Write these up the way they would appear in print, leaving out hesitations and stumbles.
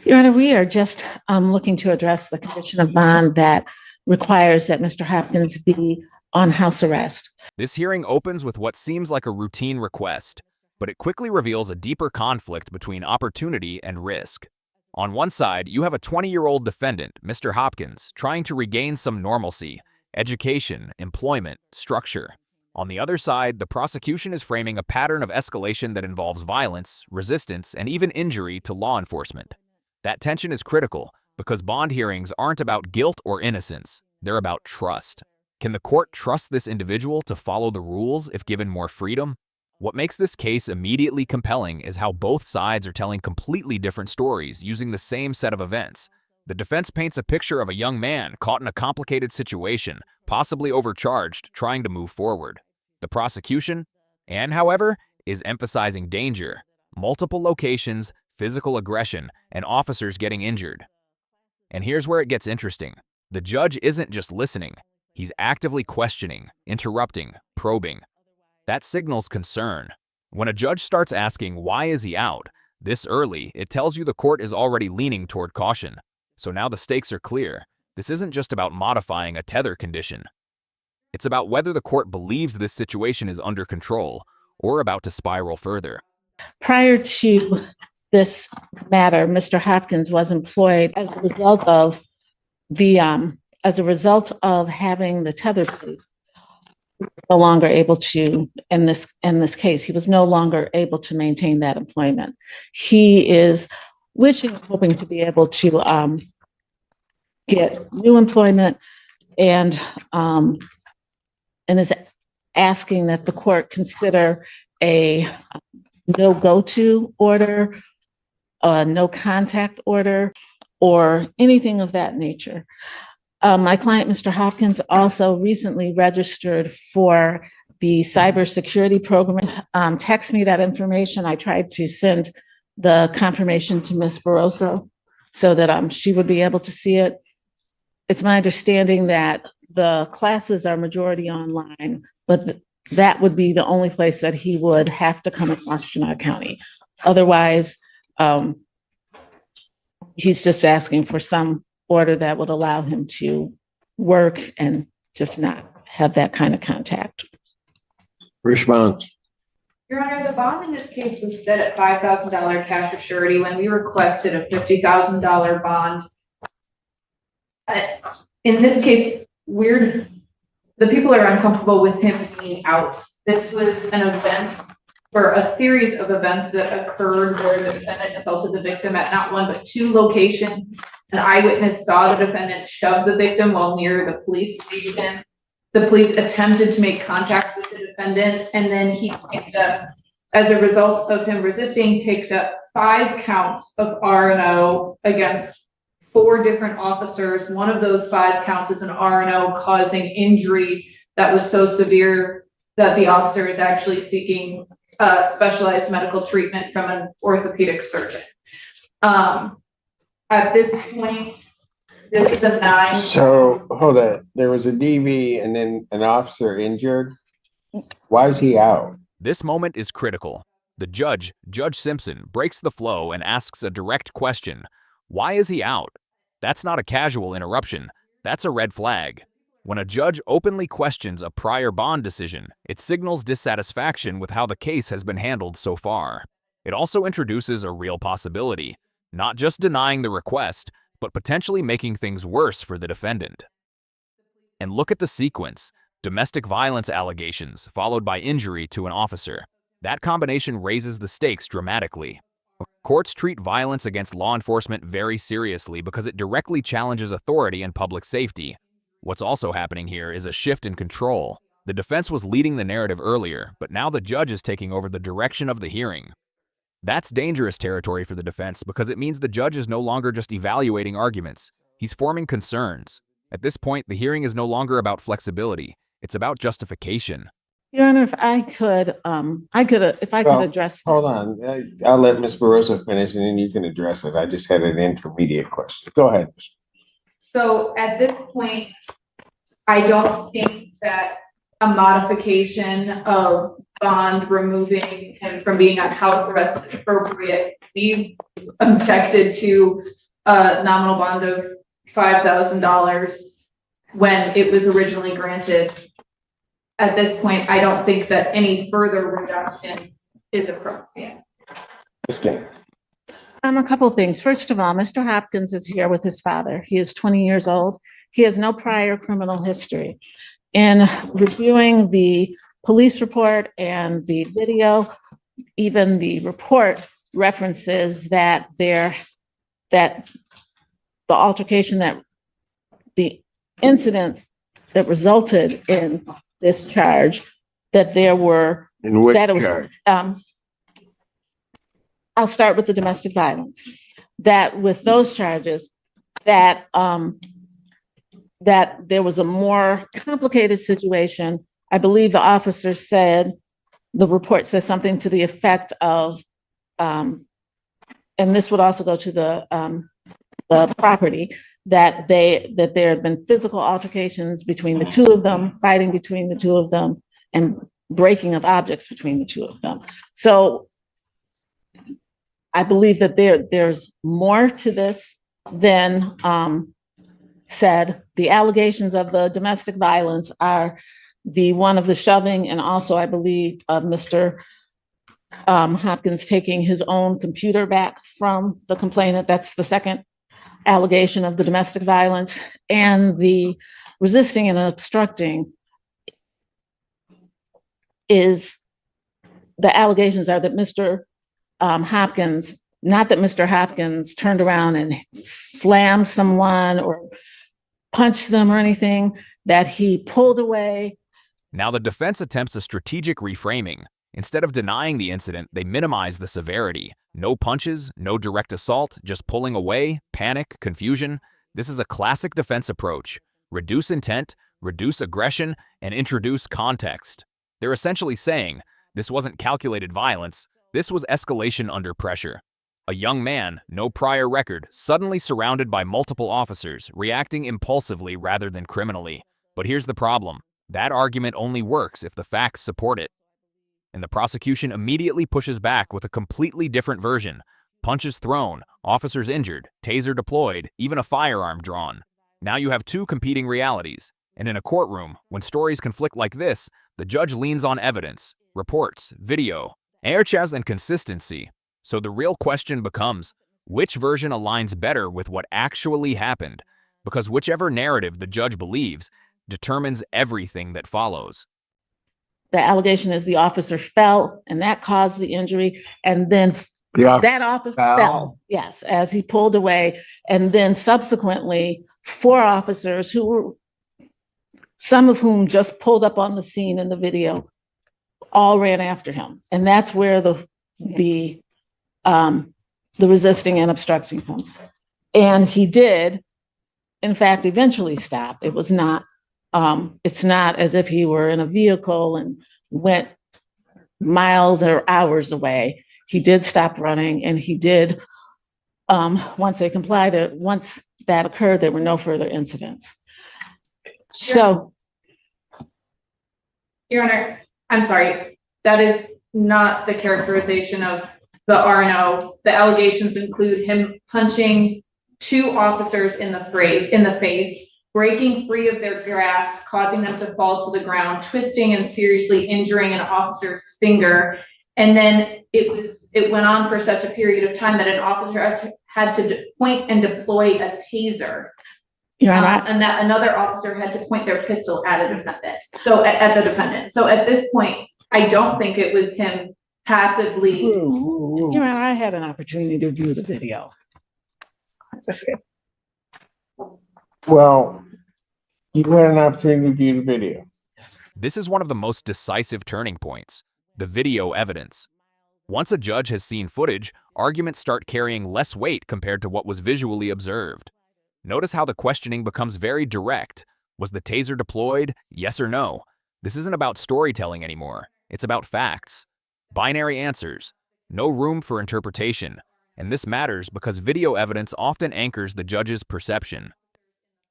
Your Honor, we are just looking to address the condition of bond that requires that Mr. Hopkins be on house arrest. This hearing opens with what seems like a routine request, but it quickly reveals a deeper conflict between opportunity and risk. On one side, you have a 20-year-old defendant, Mr. Hopkins, trying to regain some normalcy, education, employment, structure. On the other side, the prosecution is framing a pattern of escalation that involves violence, resistance, and even injury to law enforcement. That tension is critical because bond hearings aren't about guilt or innocence, they're about trust. Can the court trust this individual to follow the rules if given more freedom? What makes this case immediately compelling is how both sides are telling completely different stories using the same set of events. The defense paints a picture of a young man caught in a complicated situation, possibly overcharged, trying to move forward. The prosecution, however, is emphasizing danger, multiple locations, physical aggression, and officers getting injured. And here's where it gets interesting. The judge isn't just listening. He's actively questioning, interrupting, probing. That signals concern. When a judge starts asking, why is he out, this early, it tells you the court is already leaning toward caution. So now the stakes are clear. This isn't just about modifying a tether condition. It's about whether the court believes this situation is under control or about to spiral further. Prior to this matter, Mr. Hopkins was employed as a result of having the tether police. No longer able to, in this case, he was no longer able to maintain that employment. He is hoping to be able to get new employment, and is asking that the court consider a no go-to order, a no contact order, or anything of that nature. My client, Mr. Hopkins, also recently registered for the cybersecurity program. Text me that information. I tried to send the confirmation to Ms. Barroso so that she would be able to see it. It's my understanding that the classes are majority online, but that would be the only place that he would have to come across Chenal County. Otherwise, he's just asking for some order that would allow him to work and just not have that kind of contact. Response. Your Honor, the bond in this case was set at $5,000 cash or surety when we requested a $50,000 bond. In this case, the people are uncomfortable with him being out. This was an event for a series of events that occurred where the defendant assaulted the victim at not one but two locations. An eyewitness saw the defendant shove the victim while near the police station. The police attempted to make contact with the defendant, and then he picked up, as a result of him resisting, picked up 5 counts of R&O against 4 different officers. One of those 5 counts is an R&O causing injury that was so severe that the officer is actually seeking specialized medical treatment from an orthopedic surgeon. At this point, this is a 9. So hold on. There was a DV and then an officer injured. Why is he out? This moment is critical. The judge, Judge Simpson, breaks the flow and asks a direct question. Why is he out? That's not a casual interruption. That's a red flag. When a judge openly questions a prior bond decision, it signals dissatisfaction with how the case has been handled so far. It also introduces a real possibility, not just denying the request, but potentially making things worse for the defendant. And look at the sequence: domestic violence allegations followed by injury to an officer. That combination raises the stakes dramatically. Courts treat violence against law enforcement very seriously because it directly challenges authority and public safety. What's also happening here is a shift in control. The defense was leading the narrative earlier, but now the judge is taking over the direction of the hearing. That's dangerous territory for the defense because it means the judge is no longer just evaluating arguments. He's forming concerns. At this point, the hearing is no longer about flexibility. It's about justification. Your Honor, if I could address. Hold on. I'll let Ms. Barroso finish and then you can address it. I just had an intermediate question. Go ahead. So at this point, I don't think that a modification of bond, removing him from being on house arrest is appropriate. We objected to a nominal bond of $5,000 when it was originally granted. At this point, I don't think that any further reduction is appropriate. A couple of things. First of all, Mr. Hopkins is here with his father. He is 20 years old. He has no prior criminal history. In reviewing the police report and the video, even the report references that the altercation, that the incidents that resulted in this charge, that there were, In which that it was, charge? I'll start with the domestic violence, that with those charges, that that there was a more complicated situation. I believe the officer said, the report says something to the effect of, and this would also go to the property, that there had been physical altercations between the two of them, fighting between the two of them, and breaking of objects between the two of them. So I believe that there's more to this than said. The allegations of the domestic violence are the one of the shoving, and also I believe of Mr. Hopkins taking his own computer back from the complainant. That's the second allegation of the domestic violence. And the resisting and obstructing is, the allegations are that Mr. Hopkins, not that Mr. Hopkins turned around and slammed someone or punched them or anything, that he pulled away. Now the defense attempts a strategic reframing. Instead of denying the incident, they minimize the severity. No punches, no direct assault, just pulling away, panic, confusion. This is a classic defense approach. Reduce intent, reduce aggression, and introduce context. They're essentially saying, this wasn't calculated violence, this was escalation under pressure. A young man, no prior record, suddenly surrounded by multiple officers, reacting impulsively rather than criminally. But here's the problem. That argument only works if the facts support it. And the prosecution immediately pushes back with a completely different version. Punches thrown, officers injured, taser deployed, even a firearm drawn. Now you have two competing realities. And in a courtroom, when stories conflict like this, the judge leans on evidence, reports, video, airchas, and consistency. So the real question becomes, which version aligns better with what actually happened? Because whichever narrative the judge believes determines everything that follows. The allegation is the officer fell and that caused the injury, and then that officer fell, yes, as he pulled away, and then subsequently 4 officers, who were, some of whom just pulled up on the scene in the video, all ran after him. And that's where the resisting and obstructing comes. And he did, in fact, eventually stop. It was not, it's not as if he were in a vehicle and went miles or hours away. He did stop running, and he did, once they complied, once that occurred, there were no further incidents. So, Your Honor, I'm sorry, that is not the characterization of the R&O. The allegations include him punching 2 officers in the face, breaking free of their grasp, causing them to fall to the ground, twisting and seriously injuring an officer's finger. And then it went on for such a period of time that an officer had to point and deploy a taser. And that another officer had to point their pistol at a defendant. So at the defendant. So at this point, I don't think it was him passively. Your Honor, I had an opportunity to view the video. Well, you had an opportunity to view the video. This is one of the most decisive turning points, the video evidence. Once a judge has seen footage, arguments start carrying less weight compared to what was visually observed. Notice how the questioning becomes very direct. Was the taser deployed? Yes or no? This isn't about storytelling anymore. It's about facts. Binary answers. No room for interpretation. And this matters because video evidence often anchors the judge's perception.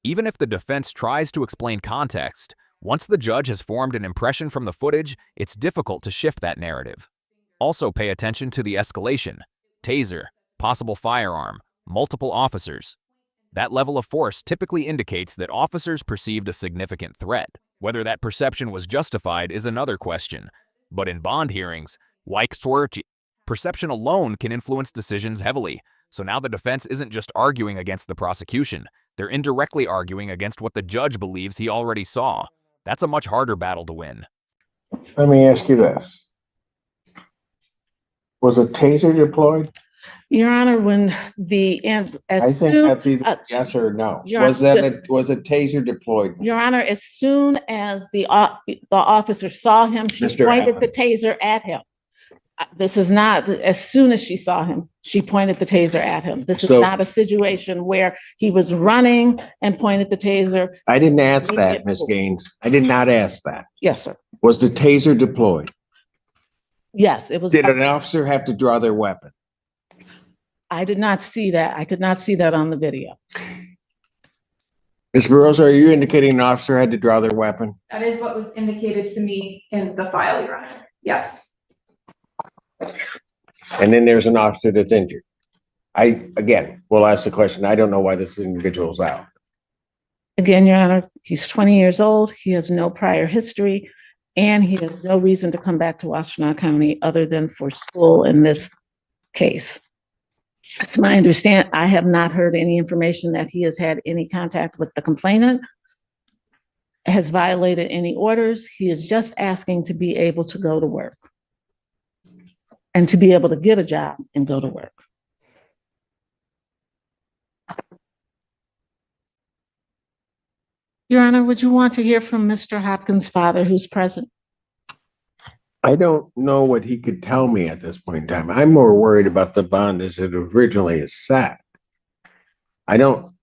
Even if the defense tries to explain context, Once the judge has formed an impression from the footage, it's difficult to shift that narrative. Also pay attention to the escalation: taser, possible firearm, multiple officers. That level of force typically indicates that officers perceived a significant threat. Whether that perception was justified is another question. But in bond hearings, perception alone can influence decisions heavily. So now the defense isn't just arguing against the prosecution, they're indirectly arguing against what the judge believes he already saw. That's a much harder battle to win. Let me ask you this. Was a taser deployed? Your Honor, when I think that's either yes or no. Was a taser deployed? Your Honor, as soon as the officer saw him, she Mr. pointed the Allen. taser at him. This is not, as soon as she saw him, she pointed the taser at him. This is So- not a situation where he was running and pointed the taser. I didn't ask that, Ms. Gaines. I did not ask that. Yes, sir. Was the taser deployed? Yes, it was. Did an officer have to draw their weapon? I did not see that. I could not see that on the video. Ms. Barroso, are you indicating an officer had to draw their weapon? That is what was indicated to me in the file, Your Honor. Yes. And then there's an officer that's injured. Again, we'll ask the question. I don't know why this individual's out. Again, Your Honor, he's 20 years old. He has no prior history, and he has no reason to come back to Washtenaw County other than for school in this case. It's my understanding. I have not heard any information that he has had any contact with the complainant, has violated any orders. He is just asking to be able to go to work and to be able to get a job and go to work. Your Honor, would you want to hear from Mr. Hopkins' father, who's present? I don't know what he could tell me at this point in time. I'm more worried about the bond as it originally is set. I don't.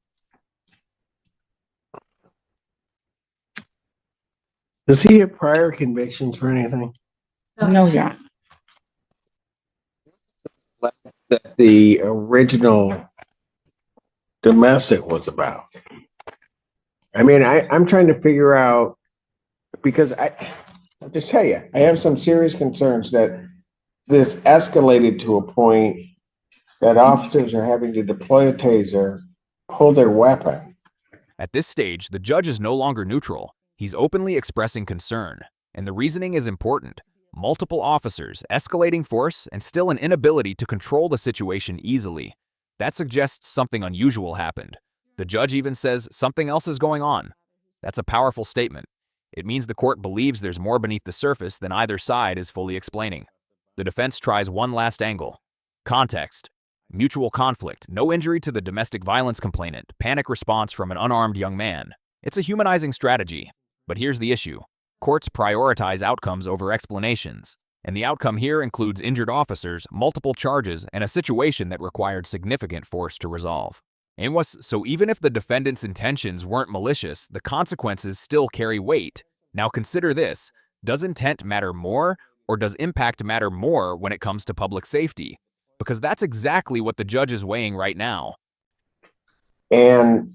Does he have prior convictions for anything? No, Your Honor. That the original domestic was about. I mean, I'm trying to figure out, because I'll just tell you, I have some serious concerns that this escalated to a point that officers are having to deploy a taser, pull their weapon. At this stage, the judge is no longer neutral. He's openly expressing concern, and the reasoning is important. Multiple officers, escalating force, and still an inability to control the situation easily. That suggests something unusual happened. The judge even says something else is going on. That's a powerful statement. It means the court believes there's more beneath the surface than either side is fully explaining. The defense tries one last angle. Context: mutual conflict, no injury to the domestic violence complainant, panic response from an unarmed young man. It's a humanizing strategy. But here's the issue. Courts prioritize outcomes over explanations, and the outcome here includes injured officers, multiple charges, and a situation that required significant force to resolve. So even if the defendant's intentions weren't malicious, the consequences still carry weight. Now consider this: does intent matter more, or does impact matter more when it comes to public safety? Because that's exactly what the judge is weighing right now. And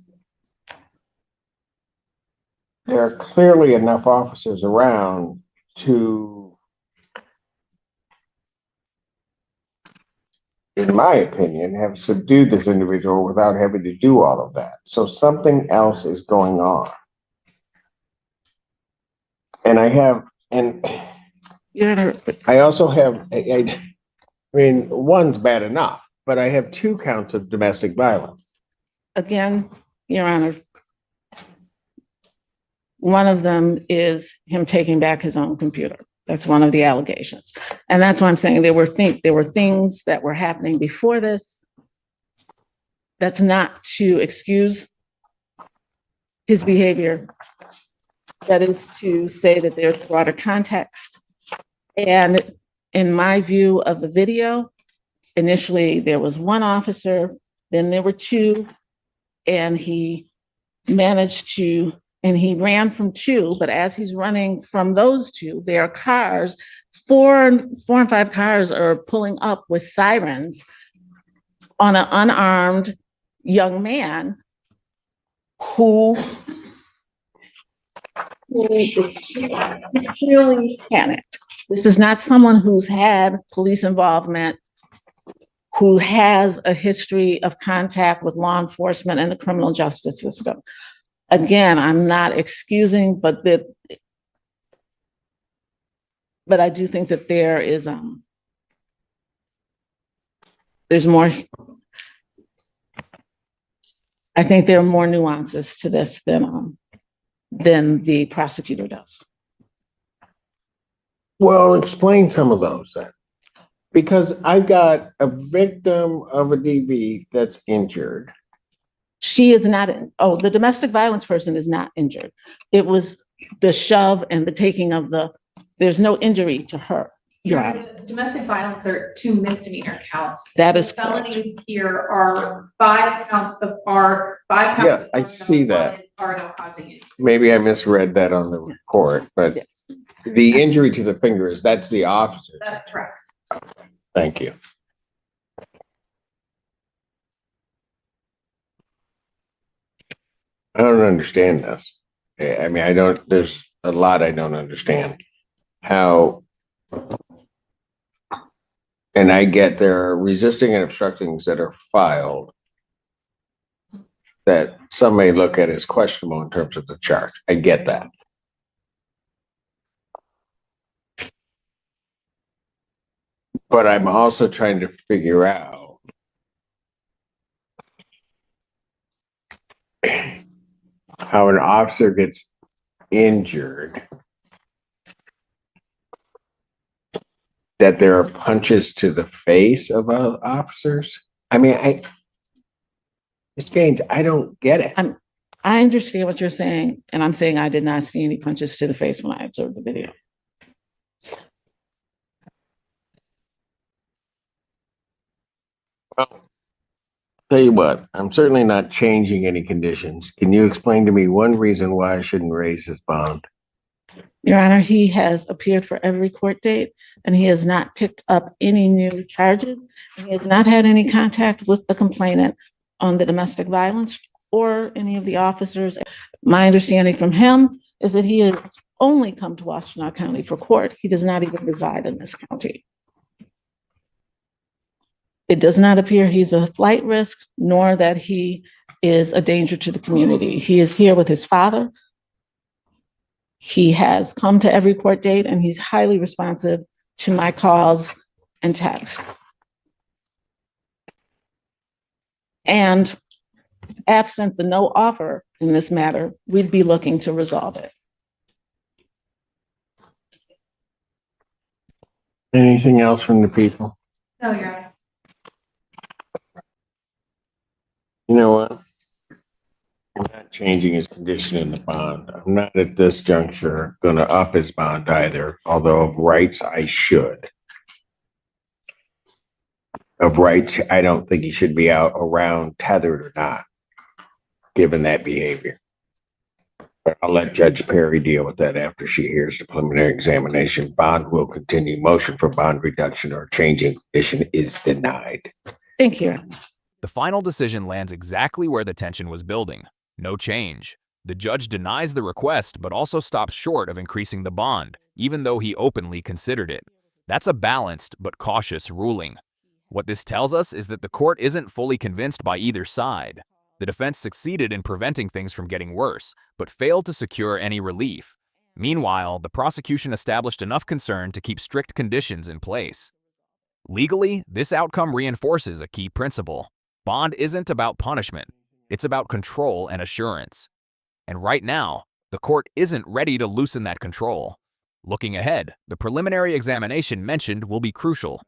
there are clearly enough officers around to, in my opinion, have subdued this individual without having to do all of that. So something else is going on. And Your Honor, I also have, I mean, one's bad enough, but I have 2 counts of domestic violence. again, Your Honor, one of them is him taking back his own computer. That's one of the allegations. And that's why I'm saying there were things that were happening before this. That's not to excuse his behavior. That is to say that there's broader context. And in my view of the video, initially there was 1 officer, then there were 2, and he ran from 2, but as he's running from those 2, there are cars, 4 and 5 cars are pulling up with sirens on an unarmed young man who who is clearly panicked. This is not someone who's had police involvement, who has a history of contact with law enforcement and the criminal justice system. Again, I'm not excusing, but I do think that there is there's more. I think there are more nuances to this than the prosecutor does. Well, explain some of those then. Because I've got a victim of a DV that's injured. She is not, the domestic violence person is not injured. It was the shove and the taking of there's no injury to her. Domestic violence are 2 misdemeanor counts. That is felonies correct. here are 5 counts of are 5 counts. Yeah, I see that. Are no causing it. Maybe I misread that on the report, but Yes. the injury to the fingers, that's the officer. That's correct. Thank you. I don't understand this. I mean, there's a lot I don't understand. How, and I get there are resisting and obstructings that are filed that some may look at as questionable in terms of the charge. I get that. But I'm also trying to figure out how an officer gets injured, that there are punches to the face of officers. I mean, Ms. Gaines, I don't get it. I understand what you're saying, and I'm saying I did not see any punches to the face when I observed the video. Well, tell you what, I'm certainly not changing any conditions. Can you explain to me one reason why I shouldn't raise his bond? Your Honor, he has appeared for every court date, and he has not picked up any new charges. He has not had any contact with the complainant on the domestic violence or any of the officers. My understanding from him is that he has only come to Washtenaw County for court. He does not even reside in this county. It does not appear he's a flight risk, nor that he is a danger to the community. He is here with his father. He has come to every court date, and he's highly responsive to my calls and texts. And absent the no offer in this matter, we'd be looking to resolve it. Anything else from the people? No, Your Honor. You know what? I'm not changing his condition in the bond. I'm not at this juncture going to up his bond either, although of rights I should. Of rights, I don't think he should be out around tethered or not, given that behavior. But I'll let Judge Perry deal with that after she hears the preliminary examination. Bond will continue. Motion for bond reduction or changing condition is denied. Thank you. The final decision lands exactly where the tension was building. No change. The judge denies the request, but also stops short of increasing the bond, even though he openly considered it. That's a balanced but cautious ruling. What this tells us is that the court isn't fully convinced by either side. The defense succeeded in preventing things from getting worse, but failed to secure any relief. Meanwhile, the prosecution established enough concern to keep strict conditions in place. Legally, this outcome reinforces a key principle. Bond isn't about punishment. It's about control and assurance. And right now, the court isn't ready to loosen that control. Looking ahead, the preliminary examination mentioned will be crucial.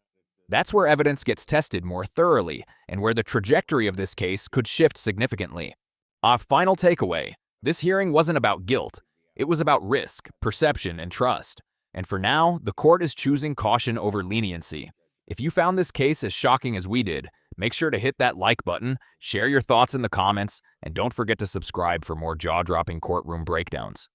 That's where evidence gets tested more thoroughly and where the trajectory of this case could shift significantly. Our final takeaway: this hearing wasn't about guilt. It was about risk, perception, and trust. And for now, the court is choosing caution over leniency. If you found this case as shocking as we did, make sure to hit that like button, share your thoughts in the comments, and don't forget to subscribe for more jaw-dropping courtroom breakdowns.